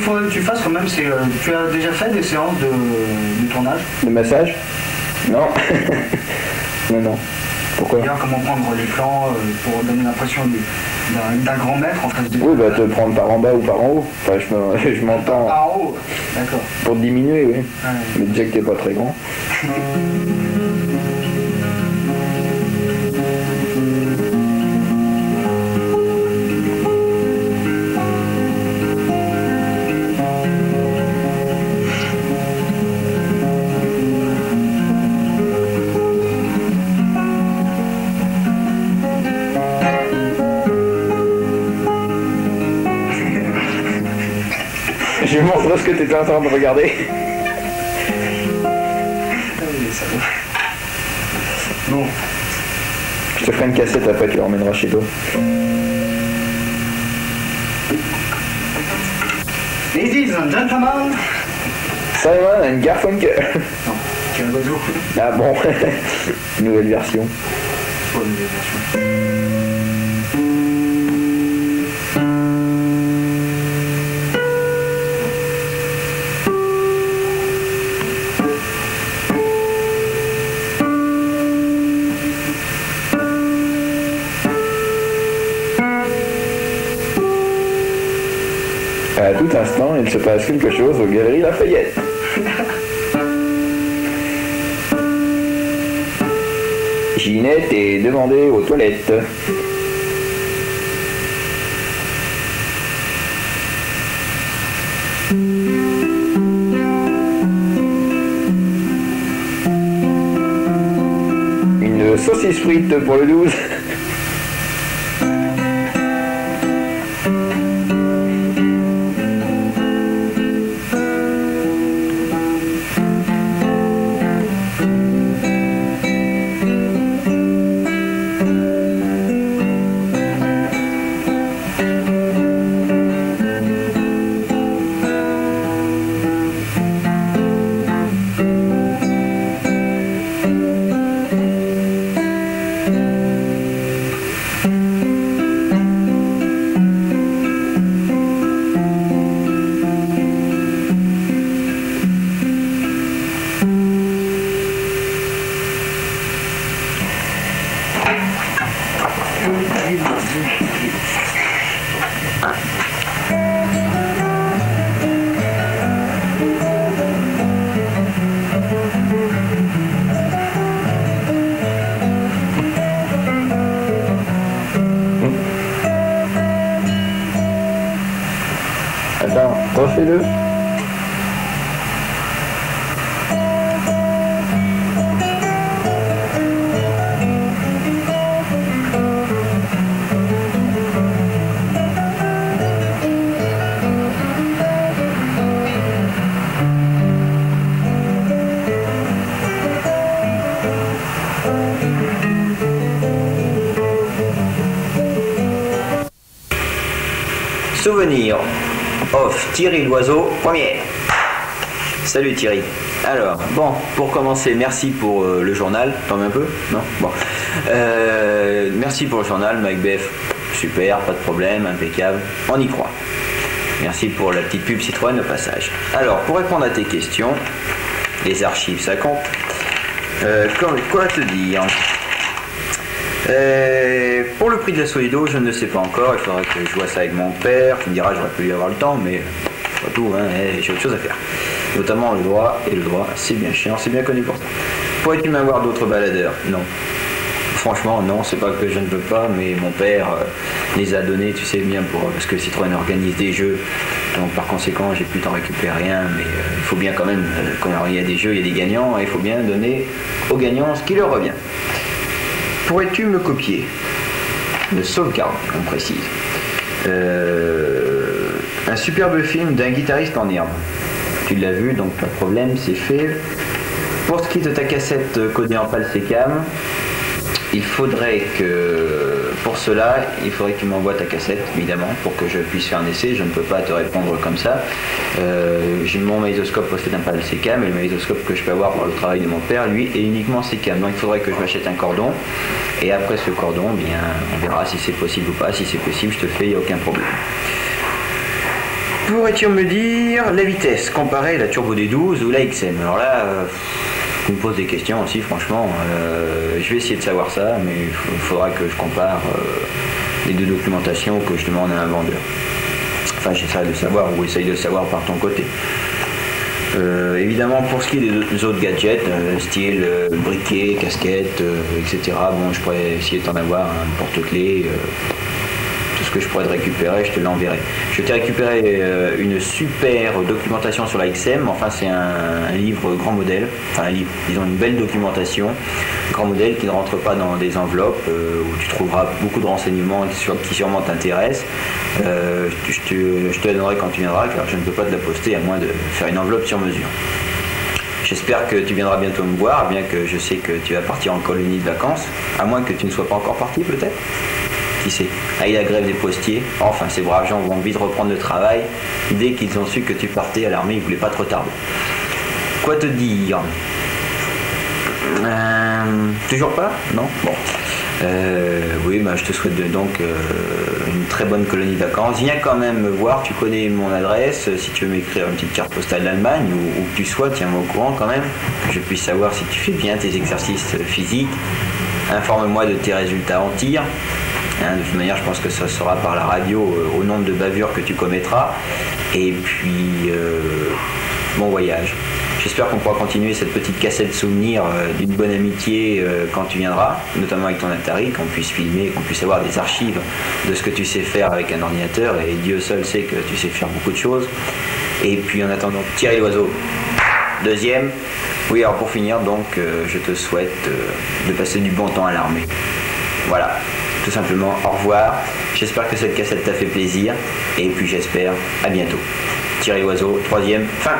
faudrait que tu fasses quand même, c'est tu as déjà fait des séances de tournage? De massage? Non. Non, non. Pourquoi? Dire comment prendre les plans pour donner l'impression d'un grand maître en face de... Oui, bah te prendre par en bas ou par en haut. Enfin, je m'entends. Par en haut, d'accord. Pour diminuer, oui. Ouais. Mais déjà que t'es pas très grand. Je vais montrer ce que tu étais en train de regarder. Bon. Je te ferai une cassette après, tu l'emmèneras chez toi. Ladies and gentlemen. Simon and Garfunkel. Non, tu as un oiseau. Ah bon. Nouvelle version. Oh, une nouvelle version. À tout instant, il se passe quelque chose aux Galeries Lafayette. Ginette est demandée aux toilettes. Une saucisse frite pour le 12. Attends, refais-le. Souvenir. Off, Thierry Loiseau, première. Salut Thierry. Alors, bon, pour commencer, merci pour le journal. T'en mets un peu? Non? Bon. Merci pour le journal, Macbeth. Super, pas de problème, impeccable. On y croit. Merci pour la petite pub Citroën au passage. Alors, pour répondre à tes questions, les archives, ça compte. Quoi te dire? Pour le prix de la Solido, je ne sais pas encore, il faudrait que je vois ça avec mon père, qui me dira j'aurais pu y avoir le temps, mais pas tout, hein, j'ai autre chose à faire. Notamment le droit, et le droit c'est bien chiant, c'est bien connu pour ça. Pourrais-tu m'avoir d'autres baladeurs? Non. Franchement non, c'est pas que je ne veux pas, mais mon père les a donnés, tu sais bien, parce que Citroën organise des jeux, donc par conséquent j'ai plus t'en récupérer rien, mais il faut bien quand même, quand il y a des jeux, il y a des gagnants, et il faut bien donner aux gagnants ce qui leur revient. Pourrais-tu me copier? Le sauvegarde, on précise. Un superbe film d'un guitariste en herbe. Tu l'as vu, donc pas de problème, c'est fait. Pour ce qui est de ta cassette codée en PAL SECAM, il faudrait que, pour cela, il faudrait que tu m'envoies ta cassette, évidemment, pour que je puisse faire un essai. Je ne peux pas te répondre comme ça. J'ai mon magnétoscope possède un PAL SECAM, et le magnétoscope que je peux avoir pour le travail de mon père, lui, est uniquement SECAM. Donc il faudrait que je m'achète un cordon, et après ce cordon, bien, on verra si c'est possible ou pas. Si c'est possible, je te fais, il n'y a aucun problème. Pourrais-tu me dire la vitesse comparée à la Turbo D12 ou la XM? Alors là, tu me poses des questions aussi, franchement. Je vais essayer de savoir ça, mais il faudra que je compare les deux documentations que je demande à un vendeur. Enfin, j'essaie de savoir, ou essaye de savoir par ton côté. Évidemment, pour ce qui est des autres gadgets, style briquet, casquette, etc., bon, je pourrais essayer d'en avoir un porte-clés, tout ce que je pourrais te récupérer, je te l'enverrai. Je t'ai récupéré une super documentation sur la XM, enfin c'est un livre grand modèle, enfin un livre, disons une belle documentation, grand modèle qui ne rentre pas dans des enveloppes, où tu trouveras beaucoup de renseignements qui sûrement t'intéressent. Je te la donnerai quand tu viendras, car je ne peux pas te la poster à moins de faire une enveloppe sur mesure. J'espère que tu viendras bientôt me voir, bien que je sais que tu vas partir en colonie de vacances, à moins que tu ne sois pas encore parti peut-être. Qui sait? Avec la grève des postiers, enfin ces braves gens ont envie de reprendre le travail. Dès qu'ils ont su que tu partais à l'armée, ils ne voulaient pas trop tarder. Quoi te dire? Toujours pas? Non? Bon. Oui, bah, je te souhaite donc une très bonne colonie de vacances. Viens quand même me voir, tu connais mon adresse. Si tu veux m'écrire une petite carte postale d'Allemagne, ou où que tu sois, tiens-moi au courant quand même, que je puisse savoir si tu fais bien tes exercices physiques. Informe-moi de tes résultats en tir. De toute manière, je pense que ça sera par la radio au nombre de bavures que tu commettras. Et puis, bon voyage. J'espère qu'on pourra continuer cette petite cassette souvenir d'une bonne amitié quand tu viendras, notamment avec ton Atari, qu'on puisse filmer, qu'on puisse avoir des archives de ce que tu sais faire avec un ordinateur. Et Dieu seul sait que tu sais faire beaucoup de choses. Et puis en attendant, tirer l'oiseau. Deuxième. Oui, alors pour finir, donc, je te souhaite de passer du bon temps à l'armée. Voilà. Tout simplement, au revoir. J'espère que cette cassette t'a fait plaisir. Et puis j'espère à bientôt. Tirer l'oiseau, troisième, fin.